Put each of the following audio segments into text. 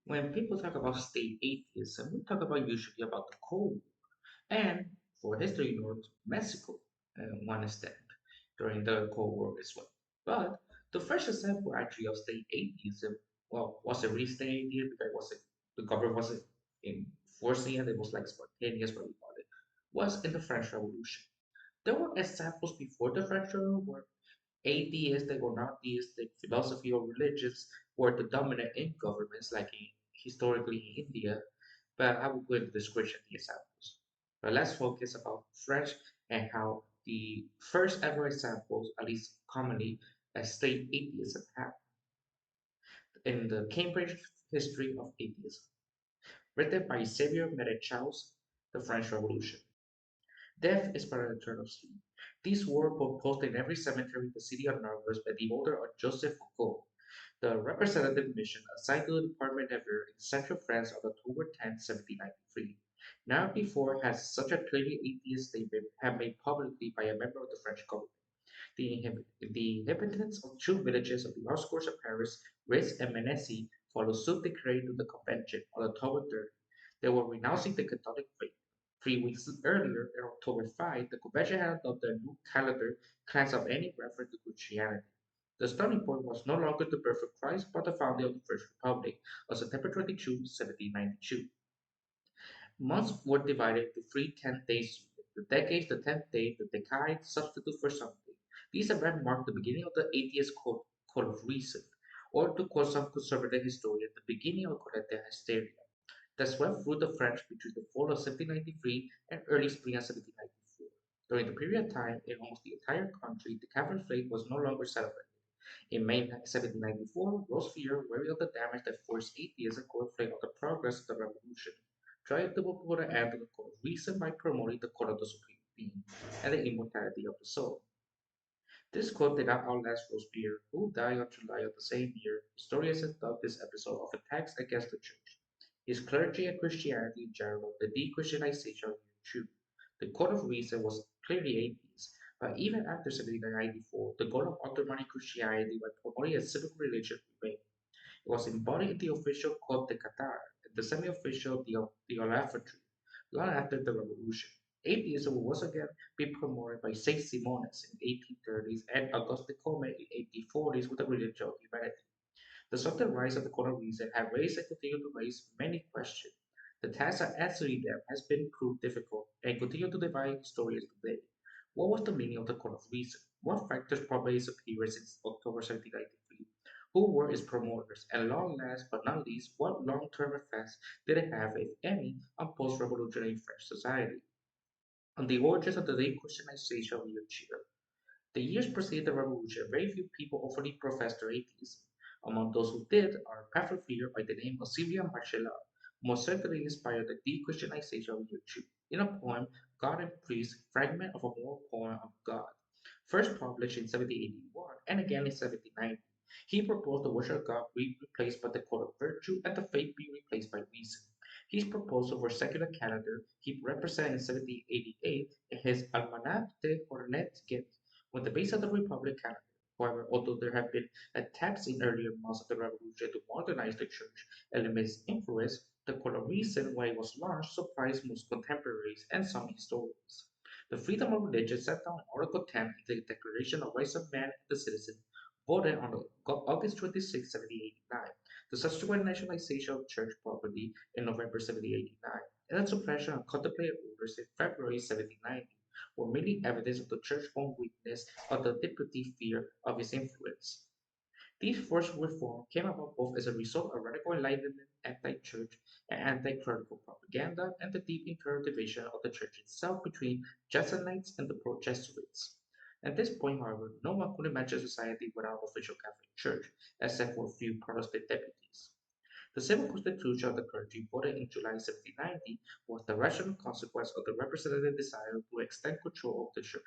When people talk about state atheism, we talk about usually about the Cold War. And for history nerds, Mexico, one extent, during the Cold War as well. But the first example actually of state atheism, well, wasn't really state atheism because it wasn't, the government wasn't enforcing it, it was like spontaneous, what we call it, was in the French Revolution. There were examples before the French Revolution where atheistic or non-theistic philosophy or religions were the dominant in governments, like historically in India, but I will go into the description the examples. But let's focus about French and how the first ever examples, at least commonly, as state atheism happened in the Cambridge History of Atheism, written by Xavier Merechaus, The French Revolution. Death is but an eternal sleep. These were both posted in every cemetery in the city of Narcos by the order of Joseph Foucault, the representative mission assigned to the Department of Air in central France on October 10, 1793. Never before has such a clearly atheist statement been made publicly by a member of the French government. The inhabitants of two villages of the outskirts of Paris, Ruse and Menessy, followed suit declared to the convention on October 3rd. They were renouncing the Catholic faith. 3 weeks earlier, on October 5, the convention had adopted a new calendar cleansed of any reference to Christianity. The starting point was no longer the birth of Christ, but the founding of the First Republic on September 22, 1792. Months were divided into three 10 days: the decades, the 10th day, the decade, substitute for Sunday. These events marked the beginning of the atheist code of reason, or to quote some conservative historians, the beginning of collective hysteria that swept through the French between the fall of 1793 and early spring of 1794. During the period of time, in almost the entire country, the Catholic faith was no longer celebrated. In May 1794, Robespierre, wary of the damage that forced atheism, could reflect on the progress of the revolution, tried to put an end to the code of reason by promoting the code of the supreme being and the immortality of the soul. This code did not outlast Robespierre, who died on July of the same year. Historians have dubbed this episode of attacks against the church, his clergy, and Christianity in general, the de-Christianization of Europe. The code of reason was clearly atheist, but even after 1794, the goal of undermining Christianity by promoting a civic religion remained. It was embodied in the official Code de Qatar and the semi-official the Olafantry long after the revolution. Atheism will once again be promoted by Saint Simonis in the 1830s and Auguste Comte in the 1840s with the religion of humanity. The sudden rise of the Code of Reason have raised and continue to raise many questions. The task of answering them has been proved difficult and continue to divide historians today. What was the meaning of the Code of Reason? What factors prompted its appearance since October 1793? Who were its promoters? And long last but not least, what long-term effects did it have, if any, on post-revolutionary French society? On the origins of the de-Christianization of Europe. The years preceding the revolution, very few people openly professed their atheism. Among those who did are a Catholic figure by the name of Sylvia Marcella, who most certainly inspired the de-Christianization of Europe. In a poem, God and Priest, fragment of a moral poem of God, first published in 1781 and again in 1790. He proposed the worship of God be replaced by the code of virtue and the faith be replaced by reason. His proposal for secular calendar he represented in 1788 in his Almanach de Hornet when the base of the Republic calendar. However, although there have been attempts in earlier months of the revolution to modernize the church and limit its influence, the code of reason when it was launched surprised most contemporaries and some historians. The freedom of religion set down in Article 10 in the Declaration of Rights of Man and the Citizen, voted on August 26, 1789, the subsequent nationalization of church property in November 1789, and the suppression of contemplated orders in February 1790 were merely evidence of the church's own weakness or the deputy fear of its influence. These forced reforms came about both as a result of radical enlightenment, anti-church, and anti-clerical propaganda, and the deep internal division of the church itself between Jansenites and the pro-Jesuits. At this point, however, no one could imagine society without an official Catholic Church, except for a few Protestant deputies. The civil constitution of the clergy, voted in July 1790, was the rational consequence of the representative desire to extend control of the church.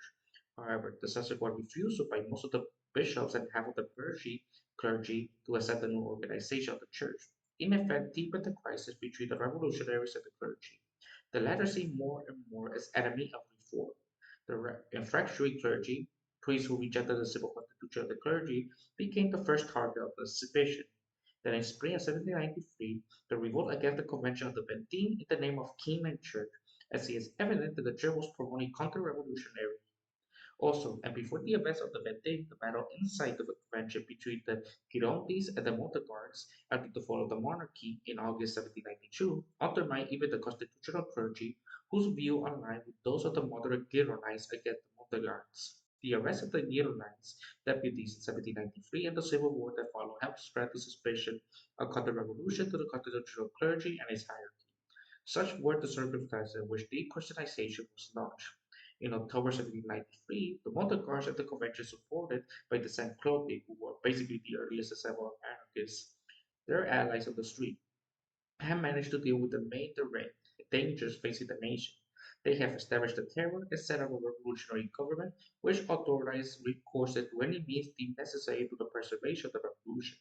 However, the subsequent refusal by most of the bishops and half of the clergy to accept the new organization of the church, in effect deepened the crisis between the revolutionaries and the clergy. The latter seen more and more as enemy of reform. The refractory clergy, priests who rejected the civil constitution of the clergy, became the first target of the sedition. Then in spring of 1793, the revolt against the convention of the Vendee in the name of king and church, as it is evident that the church was promoting counter-revolutionary. Also, and before the events of the Vendee, the battle inside the convention between the Girondes and the Montagnards after the fall of the monarchy in August 1792 undermined even the constitutional clergy, whose view aligned with those of the moderate Girondins against the Montagnards. The arrest of the Girondins deputies in 1793 and the civil war that followed helped spread the suspicion of counter-revolution to the constitutional clergy and its hierarchy. Such were the circumstances in which decolonization was launched. In October 1793, the Montagnards at the convention, supported by the Saint Cloud, who were basically the earliest example of anarchists, their allies on the street, have managed to deal with the main direct dangers facing the nation. They have established a terror and set up a revolutionary government which authorized recourse to any means deemed necessary to the preservation of the revolution.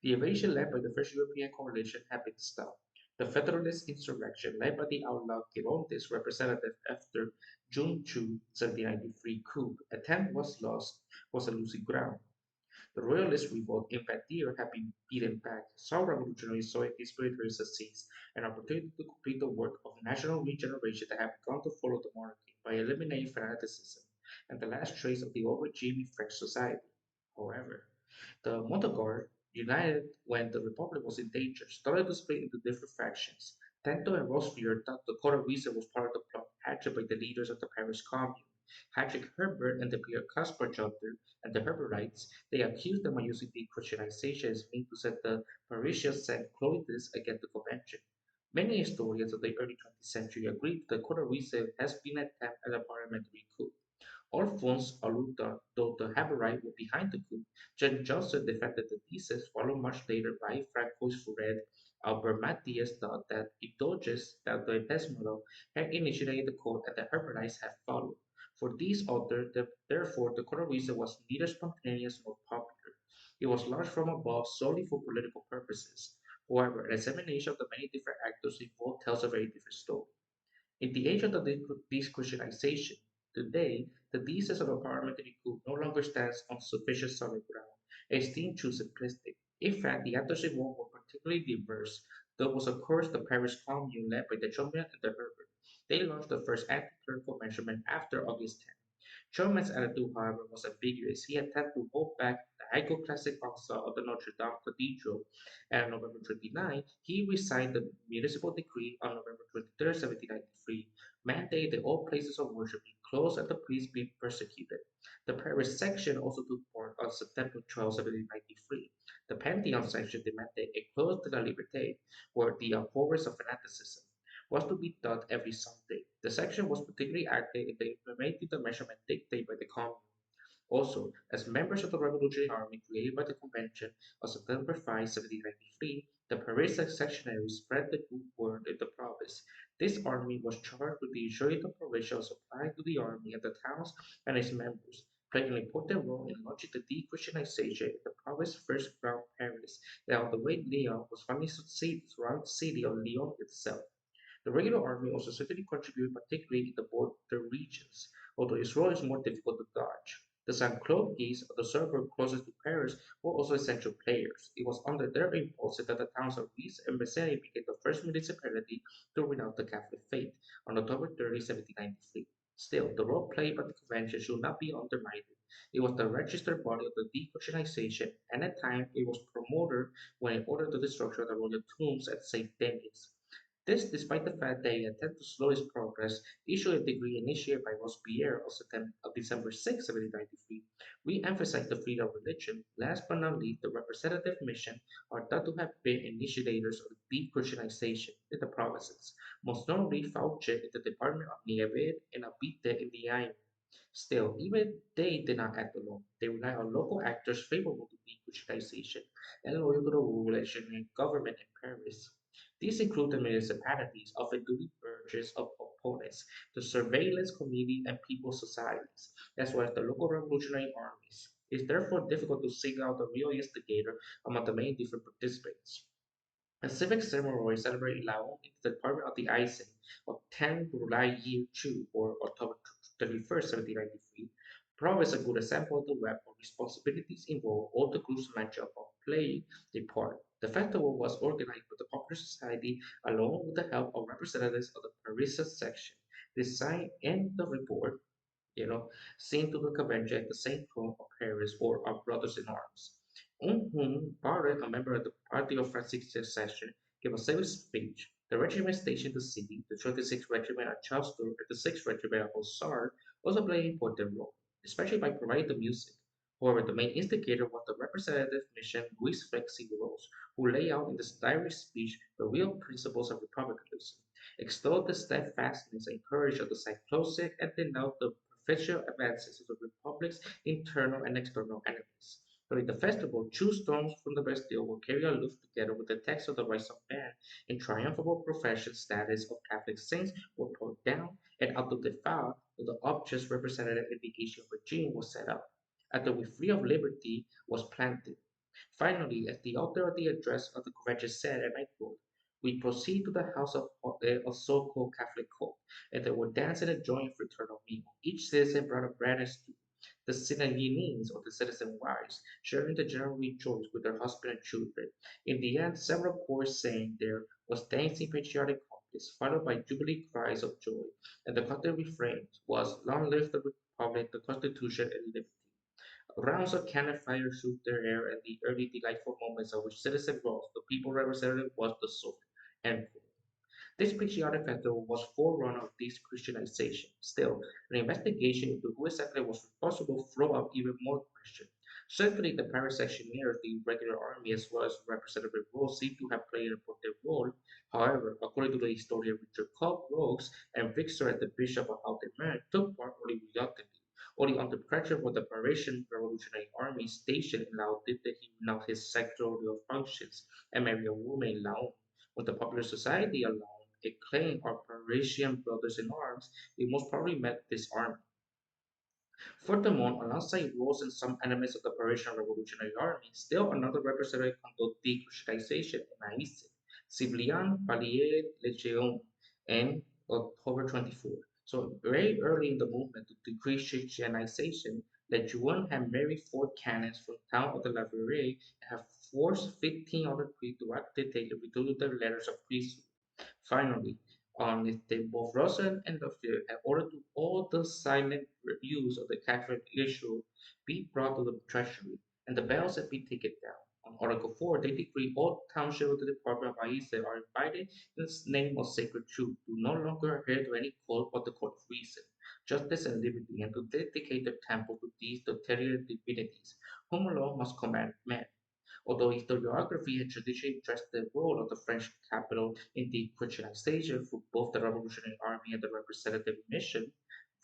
The invasion led by the First European Coalition had been stopped. The Federalist insurrection led by the outlaw Girondes representative after June 2, 1793 coup attempt was a losing ground. The Royalist revolt in Vendee had been beaten back. Some revolutionaries saw in these military success an opportunity to complete the work of national regeneration that had begun to follow the monarchy by eliminating fanaticism and the last trace of the old regime in French society. However, the Montagnards, united when the Republic was in danger, started to split into different factions. Tento and Robespierre thought the Court of Ruse was part of the plot hatched by the leaders of the Paris Commune. Heinrich Herbert and the Pierre Caspar chapter and the Hebertists, they accused them of using de-Christianization as means to set the Parisian Saint Clovis against the convention. Many historians of the early 20th century agreed that the Court of Ruse has been an attempt at a parliamentary coup. Alphonse Aluta, though the Haberite were behind the coup, John Johnson defended the thesis, followed much later by Francois Furet. Albert Matthias thought that Eudoges, that the best model, had initiated the code and the Hebertists had followed. For these authors, therefore, the Court of Reason was neither spontaneous nor popular. It was launched from above solely for political purposes. However, an examination of the many different actors involved tells a very different story. In the age of the Christianization, today, the thesis of a parliamentary coup no longer stands on sufficient solid ground. It is deemed too simplistic. In fact, the actors involved were particularly diverse. There was, of course, the Paris Commune led by the Chaumet and the Herbert. They launched the first anti-clerical measurement after August 10. Chaumet's attitude, however, was ambiguous. He attempted to hold back the iconoclastic facade of the Notre Dame Cathedral, and on November 29, he resigned the municipal decree on November 23, 1793, mandating that all places of worship be closed and the priests be persecuted. The Paris section also took part on September 12, 1793. The Pantheon section demanded a close de la Liberté, where the horrors of fanaticism was to be taught every Sunday. The section was particularly active in implementing the measurement dictated by the Commune. Also, as members of the Revolutionary Army created by the Convention of September 5, 1793, the Paris sectionaries spread the good word in the province. This army was charged with ensuring the provision of supplies to the army and the towns and its members, playing an important role in launching the de-Christianization in the province's first ground Paris, and on the way Lyon was finally succeeded around the city of Lyon itself. The regular army also certainly contributed, particularly in the border regions, although its role is more difficult to dodge. The Saint-Cloud geese of the suburb closest to Paris were also essential players. It was under their impulse that the towns of Ruse and Messene became the first municipality to renounce the Catholic faith on October 30, 1793. Still, the role played by the convention should not be undermined. It was the registered body of the decolonization, and at times it was promoted when it ordered the destruction of the royal tombs at Saint Denis. This despite the fact they attempt to slow its progress, issued a decree initiated by Robespierre of December 6, 1793, re-emphasized the freedom of religion. Last but not least, the representative mission are thought to have been initiators of deep Christianization in the provinces, most notably Fauche in the department of Nieved and Abite in the Ain. Still, even they did not act alone. They relied on local actors favorable to decolonization and loyal to the rulership and government in Paris. These include the municipalities, often duly purchased of opponents, the surveillance committee, and people's societies, as well as the local revolutionary armies. It is therefore difficult to single out the real instigator among the many different participants. A civic ceremony celebrated in Laon in the department of the Aisne of 10 July Year 2 or October 31st, 1793, provides a good example of the web of responsibilities involved all the groups mentioned above playing their part. The festival was organized by the Popular Society along with the help of representatives of the Parisian section. They signed in the report, you know, seen to the convention at the Saint Throne of Paris or our brothers in arms, on whom Barrett, a member of the party of Francis Secession, gave a civil speech. The regiment stationed in the city, the 26th Regiment at Charleston and the 6th Regiment at Hussars, also played an important role, especially by providing the music. However, the main instigator was the representative mission Louis Flexi Rose, who laid out in this direct speech the real principles of republicanism, extolled the steadfastness and courage of the Cyclosic, and denounced the superficial advances of the republic's internal and external enemies. During the festival, two stones from the Bastille were carried aloft together with the text of the rights of man in triumphal profession status of Catholic saints were torn down, and up to the file of the objects represented in the ancient regime was set up. After we free of liberty was planted. Finally, as the author of the address of the convention said, and I quote, we proceed to the house of so-called Catholic folk, and there were dance and a joyous fraternal meal. Each citizen brought a bread and stew. The citizens or the citizen wives sharing the general rejoice with their husband and children. In the end, several choirs sang there was dancing patriotic couplets, followed by jubilee cries of joy, and the country refrain was "Long live the Republic, the Constitution, and liberty." Rounds of cannon fire shoot their air, and the early delightful moments of which citizen rose, the people represented was the soul. End quote. This patriotic festival was forerunner of this Christianization. Still, an investigation into who exactly was responsible threw up even more questions. Certainly, the Paris sectionnaires, the regular army, as well as Representative Rose, seem to have played an important role. However, according to the historian Richard Cobb, Rose and Victor and the Bishop of Altamont took part only reluctantly. Only under pressure from the Parisian Revolutionary Army station in Laon did he renounce his sectorial functions and marry a woman in Laon. When the Popular Society alone acclaimed our Parisian brothers in arms, it most probably met this army. Furthermore, alongside Rose and some elements of the Parisian Revolutionary Army, still another representative conducted decristianization in Aïstic, Cibrian Pallier Lejeune, in October 24. So very early in the movement of decristianization, Lejeune had married four canons from town of the Lavierie and had forced 15 other priests to activate and redo their letters of priesthood. Finally, on this day, both Russell and Lafayette had ordered to all the silent reviews of the Catholic issue be brought to the treasury, and the bells had been taken down. On Article 4, they decree all townships of the Department of Aise are invited in the name of sacred truth to no longer adhere to any code but the code of reason, justice, and liberty, and to dedicate their temple to these tutelary divinities, whom alone must command men. Although historiography had traditionally addressed the role of the French capital in the Christianization for both the Revolutionary Army and the representative mission,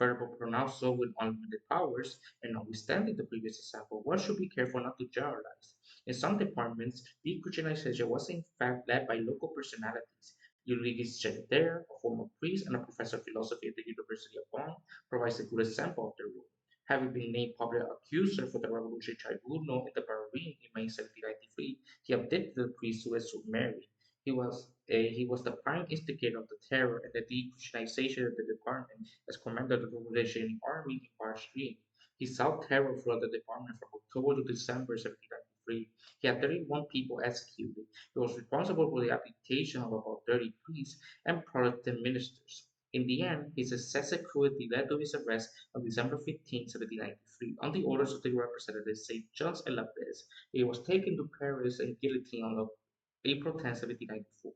variable pronounced so with unlimited powers, and notwithstanding the previous example, one should be careful not to generalize. In some departments, the Christianization was in fact led by local personalities. Ulysses Genter, a former priest and a professor of philosophy at the University of Bonn, provides a good example of their role. Having been named public accuser for the Revolutionary Tribunal in the Bahrain in May 1793, he abdicated the priesthood to marry. He was the prime instigator of the terror and the de-Christianization of the department as commander of the Revolutionary Army in Bahrain. He sought terror throughout the department from October to December 1793. He had 31 people executed. He was responsible for the abdication of about 30 priests and Protestant ministers. In the end, his excessive cruelty led to his arrest on December 15, 1793, on the orders of the representative St. John's and Labez. He was taken to Paris and guillotined on April 10, 1794.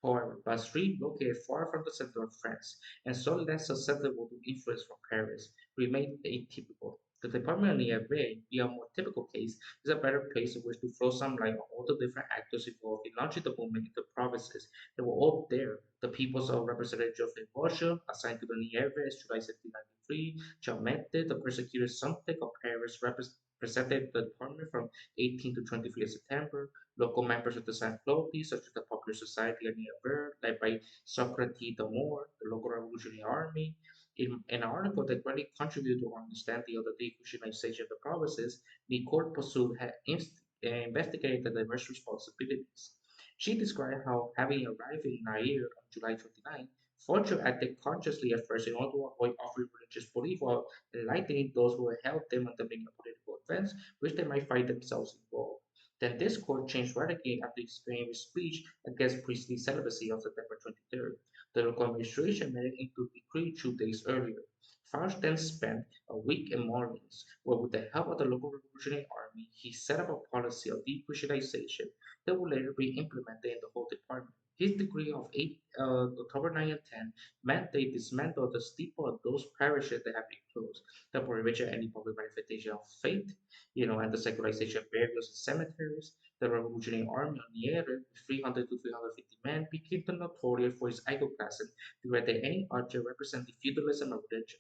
However, Bastille, located far from the center of France and so less susceptible to influence from Paris, remained atypical. The Department of Nieve, being a more typical case, is a better place in which to throw some light on all the different actors involved in launching the movement into provinces. They were all there. The peoples of Representative Geoffrey Bourgeois, assigned to the Nieve in July 1793, Chalmette, the persecuted Somtek of Paris, represented the department from 18 to 23 September. Local members of the Saint Clovis, such as the Popular Society of Nieve, led by Socrates the Moor, the local revolutionary army. In an article that greatly contributed to our understanding of the decristianization of the provinces, Nicole Possul had investigated the diverse responsibilities. She described how, having arrived in Nair on July 29, Fortune acted consciously at first in order to avoid offering religious belief while enlightening those who held them on the main political events which they might find themselves involved. Then this court changed radically after explaining his speech against priestly celibacy on September 23rd. The local administration made it into decree 2 days earlier. Fauch then spent a week in Orleans, where with the help of the local revolutionary army, he set up a policy of de-Christianization that would later be implemented in the whole department. His decree of October 9 and 10 meant they dismantled the steeple of those parishes that had been closed, the prohibition of any public manifestation of faith, and the secularization of burials and cemeteries. The Revolutionary Army, on the other, with 300 to 350 men, became notorious for its iconoclasm, directed any object representing feudalism or religion,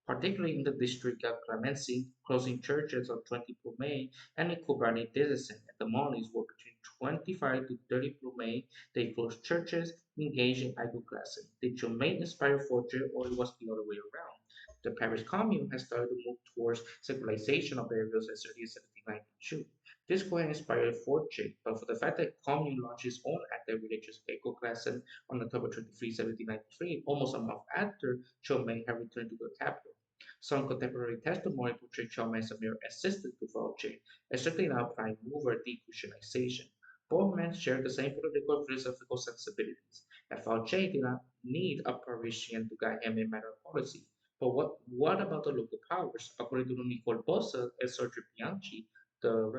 particularly in the district of Clemency, closing churches on 20 Plumet and in Kobani Diocesan. And the Mollies were between 25 to 30 Plumet. They closed churches, engaged in iconoclasm. The Germain inspired forgery, or it was the other way around. The Paris Commune had started to move towards secularization of burials as early as 1792. This could have inspired forgery, but for the fact that Commune launched its own anti-religious iconoclasm on October 23, 1793, almost a month after Germain had returned to the capital. Some contemporary testimony portrayed Chalmers as a mere assistant to Fauci, a certainly not prime mover de-Christianization. Both men shared the same political and philosophical sensibilities, and Fauci did not need a Parisian to guide him in matter of policy. But what about the local powers? According to Nicole Bossa and Sergio Bianchi, the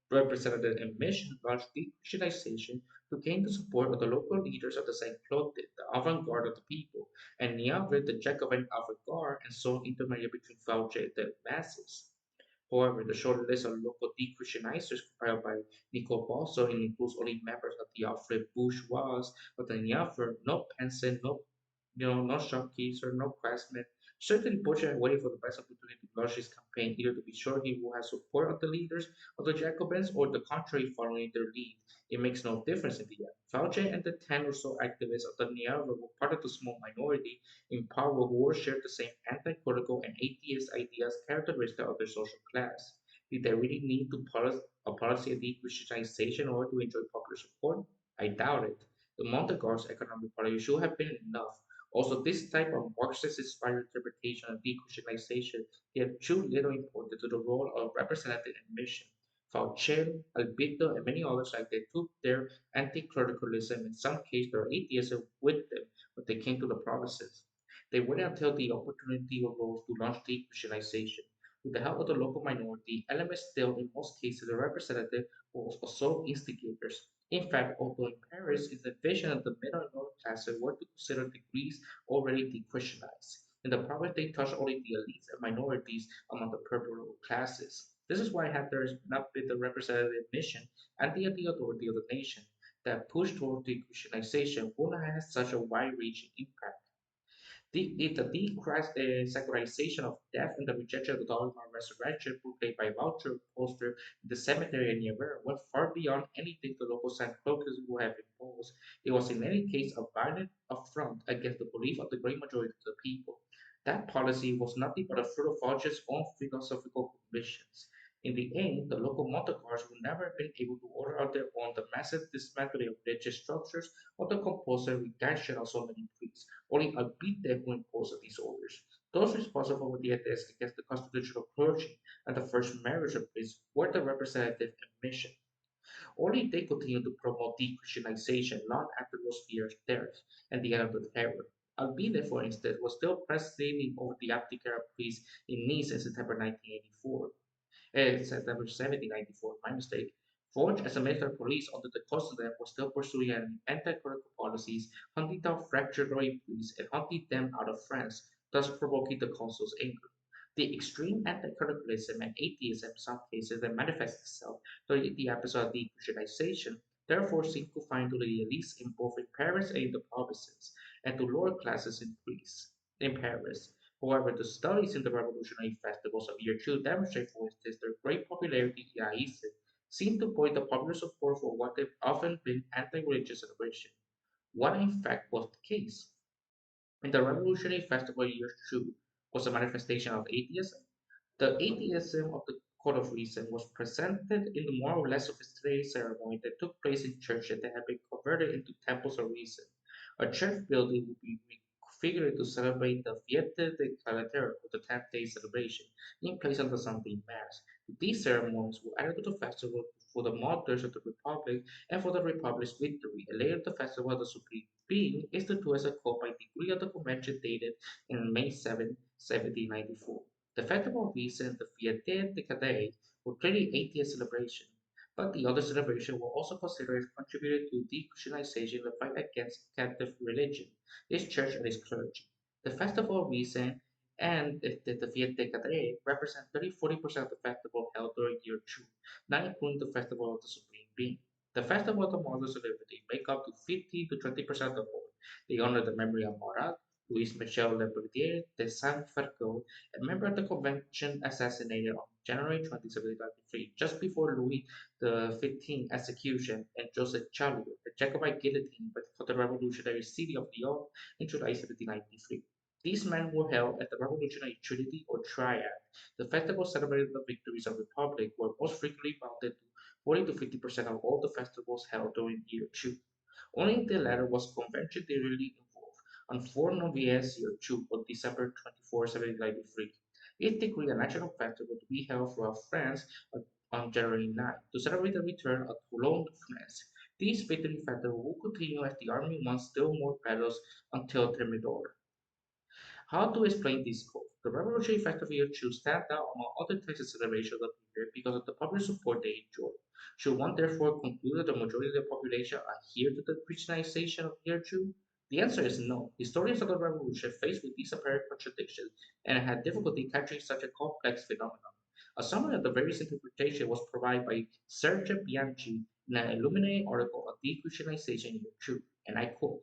representative in Mission launched de-Christianization to gain the support of the local leaders of the Saint Clotilde, the avant-garde of the people, and Niagara, the Jacobin avant-garde, and so intermediate between Fauci and the masses. However, the short list of local de-Christianizers compiled by Nicole Bosso includes only members of the Alfred bourgeois of the Niagara, no peasant, no shopkeepers, or no craftsmen. Certainly, Bush had waited for the best opportunity to launch his campaign, either to be sure he will have support of the leaders of the Jacobins or the contrary following their lead. It makes no difference in the end. Fauci and the 10 or so activists of the Niagara were part of the small minority in power who all shared the same anti-clerical and atheist ideas characteristic of their social class. Did they really need a policy of de-Christianization in order to enjoy popular support? I doubt it. The Montague's economic policy should have been enough. Also, this type of Marxist-inspired interpretation of de-Christianization gave too little importance to the role of representative and mission. Fauci, Albito, and many others like they took their anti-clericalism, in some cases their atheism, with them when they came to the provinces. They waited until the opportunity arose to launch de-Christianization. With the help of the local minority, elements still, in most cases, the representative was also instigators. In fact, although in Paris, it's the vision of the middle and lower classes were to consider degrees already de-Christianized. In the province, they touched only the elites and minorities among the poorer classes. This is why had there not been the representative mission and the authority of the nation, that push toward de-Christianization would not have had such a wide-reaching impact. The desacralization of death and the rejection of the dogma of resurrection portrayed by Vulture poster in the cemetery in Niagara went far beyond anything the local San Crocus would have imposed. It was in any case a violent affront against the belief of the great majority of the people. That policy was nothing but a fruit of Vulture's own philosophical convictions. In the end, the local Montagues would never have been able to order on their own the massive dismantling of religious structures or the compulsory retention of so many priests. Only Albite who imposed these orders. Those responsible for the attacks against the constitutional clergy and the first marriage of priests were the representative and mission. Only they continued to promote de-Christianization long after Robespierre's death and the end of the terror. Albide, for instance, was still presiding over the Abdicare priest in Nice in September 1984. September 1794, my mistake. Forged as a military police under the Consulate was still pursuing anti-clerical policies, hunting down fractionary priests and hunting them out of France, thus provoking the consul's anger. The extreme anti-clericalism and atheism in some cases that manifests itself during the episode of de-Christianization therefore seemed confined to the elites in both in Paris and in the provinces, and to lower classes in Greece. In Paris, however, the studies in the revolutionary festivals of year two demonstrate, for instance, their great popularity in Atheism seem to point to popular support for what they've often been anti-religious celebration. What in fact was the case? In the revolutionary festival year two was a manifestation of atheism. The atheism of the Court of Reason was presented in the more or less sophisticated ceremony that took place in churches that had been converted into temples of reason. A church building would be configured to celebrate the Fiesta de Calater, or the 10th day celebration, in place of the Sunday Mass. These ceremonies were added to the festival to for the martyrs of the Republic and for the Republic's victory. And later, the Festival of the Supreme Being is to do as a call by decree of the convention dated in May 7, 1794. The Festival of Reason, the Fiete de Cadei, were clearly atheist celebration, but the other celebrations were also considered as contributed to de-Christianization and the fight against Catholic religion, its church and its clergy. The Festival of Reason and the Fiete Cadre represent 30-40% of the festival held during year two, not including the Festival of the Supreme Being. The Festival of the Martyrs of Liberty make up to 50 to 20% of the whole. They honor the memory of Marat, Louis Michel Lempertier de Saint-Fargeau, a member of the convention assassinated on January 20, 1793, just before Louis XV execution, and Joseph Chalier, a Jacobite guillotine for the revolutionary city of Lyon in July 1793. These men were held at the Revolutionary Trinity or Triad. The festival celebrated the victories of the Republic were most frequently mounted to 40 to 50% of all the festivals held during year two. Only the latter was conventionally involved on 4 Noviembre year two on December 24, 1793. It decreed a national festival to be held throughout France on January 9 to celebrate the return of Toulon to France. These victory festivals will continue as the army won still more battles until Thermidor. How to explain this code? The Revolutionary Festival year should stand out among other types of celebrations of the period because of the popular support they enjoy. Should one therefore conclude that the majority of the population adhere to the Christianization of year two? The answer is no. Historians of the Revolution faced with these apparent contradictions and had difficulty capturing such a complex phenomenon. A summary of the various interpretations was provided by Sergio Bianchi in an illuminating article on de-Christianization year two, and I quote,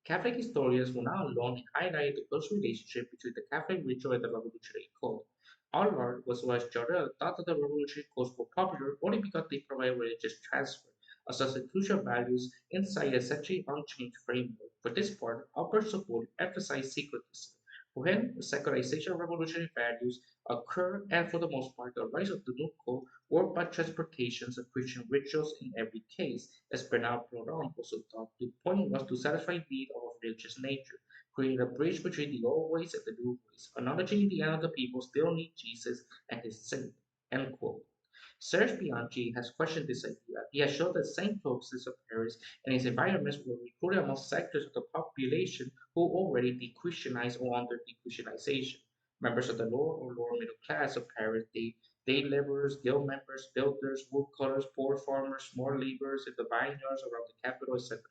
Catholic historians will now learn and highlight the close relationship between the Catholic ritual and the revolutionary code. Allard was as Jarrell thought that the revolutionary codes were popular only because they provide religious transfer, a substitution of values inside a essentially unchanged framework. For this part, Albert's support emphasized secretism. For him, the secularization of revolutionary values occur, and for the most part, the rise of the new code worked by transportations of Christian rituals in every case, as Bernard Proudhon also thought. The point was to satisfy need of a religious nature, create a bridge between the old ways and the new ways, acknowledging the end of the people still need Jesus and his saint. End quote. Serge Bianchi has questioned this idea. He has shown that St. Clovis of Paris and its environments were recruited among sectors of the population who already de-Christianized or under de-Christianization. Members of the lower or lower middle class of Paris, day laborers, guild members, builders, woodcutters, poor farmers, small laborers in the vineyards around the capital, etc.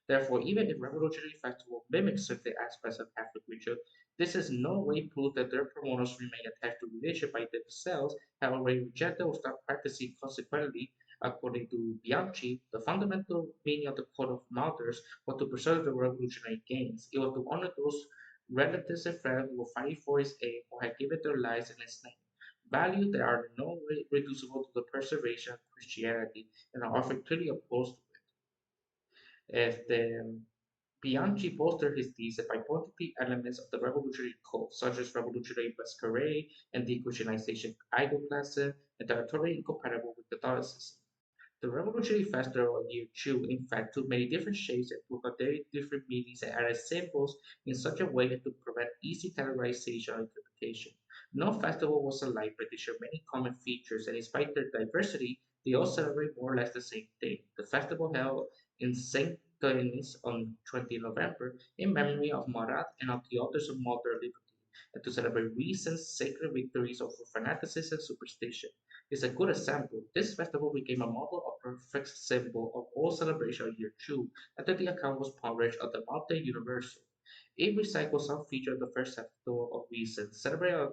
Therefore, even if revolutionary festival mimics certain aspects of Catholic ritual, this is no way proof that their promoters remain attached to religion by themselves, have already rejected or stopped practicing. Consequently, according to Bianchi, the fundamental meaning of the Code of Martyrs was to preserve the revolutionary gains. It was to honor those relatives and friends who were fighting for his aim or had given their lives in his name. Values that are in no way reducible to the preservation of Christianity and are often clearly opposed to it. Bianchi bolstered his thesis by pointing to elements of the revolutionary code, such as revolutionary masquerade and de-Christianization iconoclasm, and that are totally incompatible with Catholicism. The revolutionary festival of year two, in fact, took many different shapes and took on very different meanings and added symbols in such a way as to prevent easy categorization or interpretation. No festival was alike, but they share many common features, and despite their diversity, they all celebrate more or less the same thing. The festival held in St. Denis on 20 November in memory of Marat and of the authors of modern liberty, and to celebrate recent sacred victories over fanaticism and superstition is a good example. This festival became a model of perfect symbol of all celebration of year two after the account was published on the Monte Universal. It recycles some features of the first festival of reason, celebrated at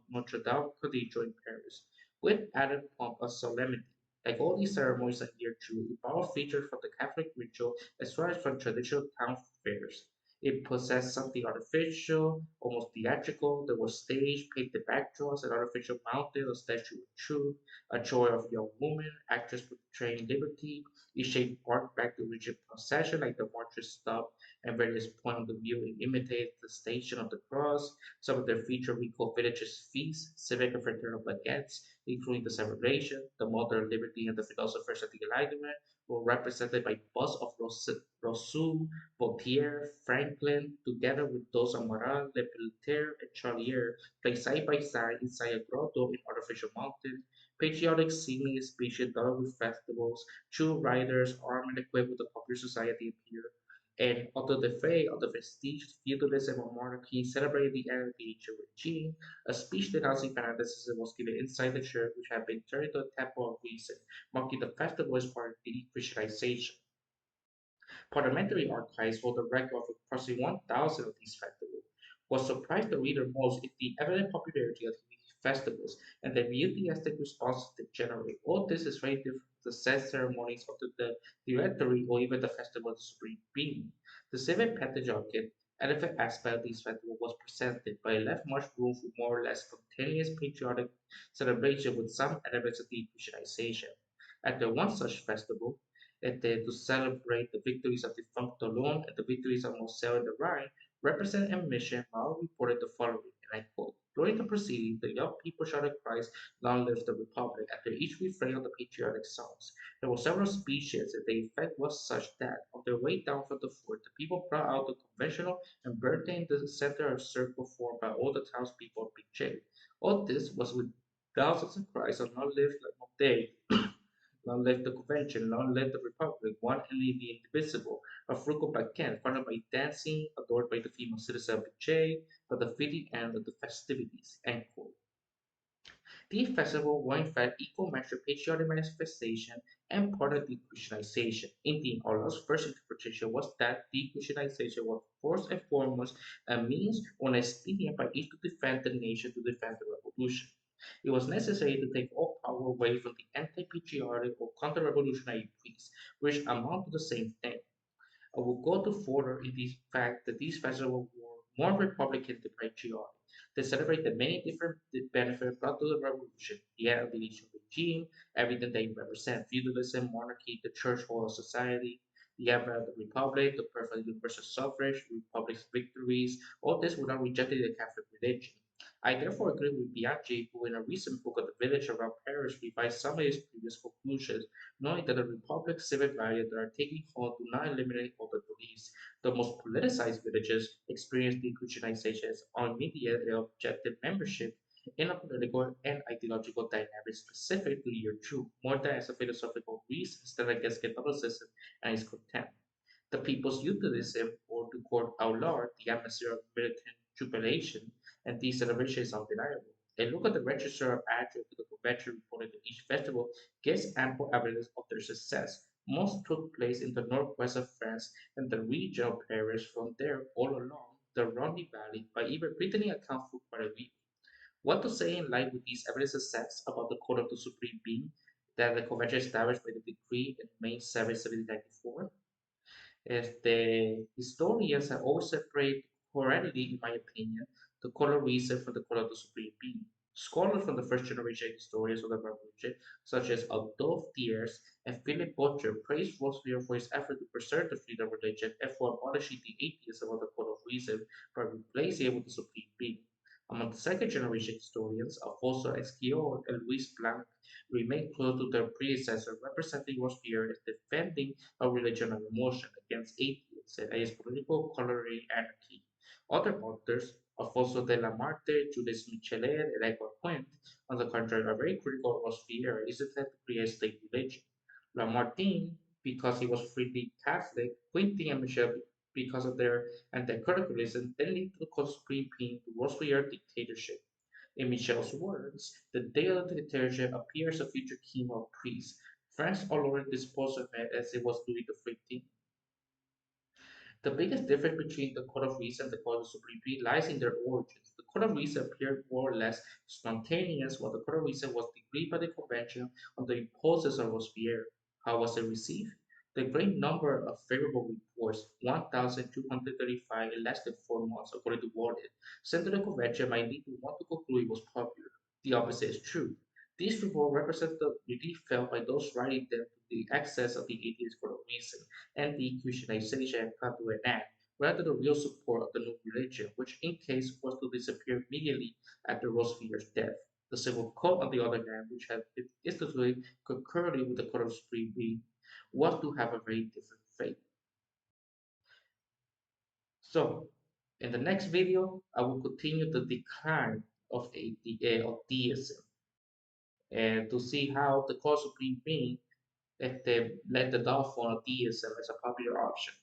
Notre Dame Cathedral in Paris, with added pomp and solemnity. Like all these ceremonies in year two, it borrowed features from the Catholic ritual as well as from traditional town fairs. It possessed something artificial, almost theatrical. There was stage, painted backdrops, an artificial mountain, a statue of truth, a joy of young woman, actress portraying liberty. It shaped art back to rigid procession, like the marchers stopped and various points of the view it imitated the station of the cross. Some of their feature recall villagers' feasts, civic and fraternal baguettes, including the celebration, the mother of liberty, and the philosophers of the Enlightenment, were represented by busts of Rousseau, Voltaire, Franklin, together with those of Marat, Lepeletier, and Charlier, placed side by side inside a grotto in artificial mountains. Patriotic singing speeches dotted with festivals, true riders armed and equipped with the popular society appear. And although the fray of the vestige feudalism or monarchy celebrated the end of the ancient regime, a speech denouncing fanaticism was given inside the church, which had been turned into a temple of reason, marking the festival as part of the Christianization. Parliamentary archives hold a record of approximately 1,000 of these festivals. What surprised the reader most is the evident popularity of these festivals and the atheistic responses they generate. All this is very different from the set ceremonies of the Directory or even the Festival of the Supreme Being. The civic pedagogic elephant aspect of these festivals was presented, but it left much room for more or less spontaneous patriotic celebration with some elements of dehumanization. After one such festival, to celebrate the victories of defunct Toulon and the victories of Moselle in the Rhine, Representative Mission Mao reported the following, and I quote, during the proceedings, the young people shouted cries, long live the Republic, after each refrain of the patriotic songs. There were several speeches, and the effect was such that, on their way down from the fort, the people brought out the conventional and burned it in the center of a circle formed by all the townspeople of Big J. All this was with thousands of cries of long live the Monday, long live the Convention, long live the Republic, one and the indivisible, a frugal bacchanal, followed by dancing, adored by the female citizen of Piche, but the fitting end of the festivities. End quote. These festivals were in fact equal measure patriotic manifestation and part of de-Christianization. Indeed, Allah's first interpretation was that de-Christianization was first and foremost a means or an expedient by each to defend the nation to defend the revolution. It was necessary to take all power away from the anti-patriotic or counter-revolutionary priests, which amount to the same thing. I will go to further in the fact that these festivals were more Republican than patriotic. They celebrate the many different benefits brought to the revolution, the end of the ancient regime, everything they represent, feudalism, monarchy, the church royal society, the advent of the republic, the birth of universal suffrage, republic's victories, all this without rejecting the Catholic religion. I therefore agree with Biaggi, who in a recent book of the village around Paris revised some of his previous conclusions, knowing that the Republic's civic values that are taking hold do not eliminate all the beliefs. The most politicized villages experience decristianization as immediate and objective membership in a political and ideological dynamic specific to your truth, more than as a philosophical reason instead against Catholicism and its contempt. The people's euphemism, or to quote our Lord, the atmosphere of militant jubilation and deceleration is undeniable. A look at the register of address to the convention reported that each festival gives ample evidence of their success. Most took place in the northwest of France and the region of Paris. From there, all along the Rhone Valley, by even Brittany account for quite a week. What to say in light with these evidence sets about the code of the supreme being that the convention established by the decree in May 7, 1794? Historians have always separated correctly, in my opinion, the color reason from the color of the supreme being. Scholars from the first generation historians of the Revolution, such as Adolphe Thiers and Philip Boucher, praised Robespierre for his effort to preserve the freedom of religion and for abolishing the atheism of the code of reason by replacing it with the supreme being. Among the second generation historians, Alfonso Esquivel and Louis Blanc remain close to their predecessor, representing Robespierre as defending a religion of emotion against atheists and its political coloring anarchy. Other authors, Alfonso de la Marte, Jules Michelet, and Edouard Quint, on the contrary, are very critical of Robespierre is attempt to create state religion. Lamartine, because he was freely Catholic, Quintin and Michel because of their anti-clericalism, then lead to the Supreme Being to Robespierre dictatorship. In Michel's words, the day of the dictatorship appears a future king of priests. France already disposed of it as it was Louis XV. The biggest difference between the Code of Reason and the Code of Supreme lies in their origins. The Code of Reason appeared more or less spontaneous, while the Code of Reason was decreed by the Convention on the impulses of Robespierre. How was it received? The great number of favorable reports, 1,235 in less than 4 months, according to Walden, sent to the Convention might lead to one to conclude it was popular. The opposite is true. These reports represent the relief felt by those writing them to the excess of the atheist Code of Reason and the Christianization had come to an end, rather the real support of the new religion, which in case was to disappear immediately after Robespierre's death. The civil code, on the other hand, which had been instituted concurrently with the Code of Supreme Being, was to have a very different faith. So, in the next video, I will continue the decline of theism and to see how the cause of being led the downfall of theism as a popular option.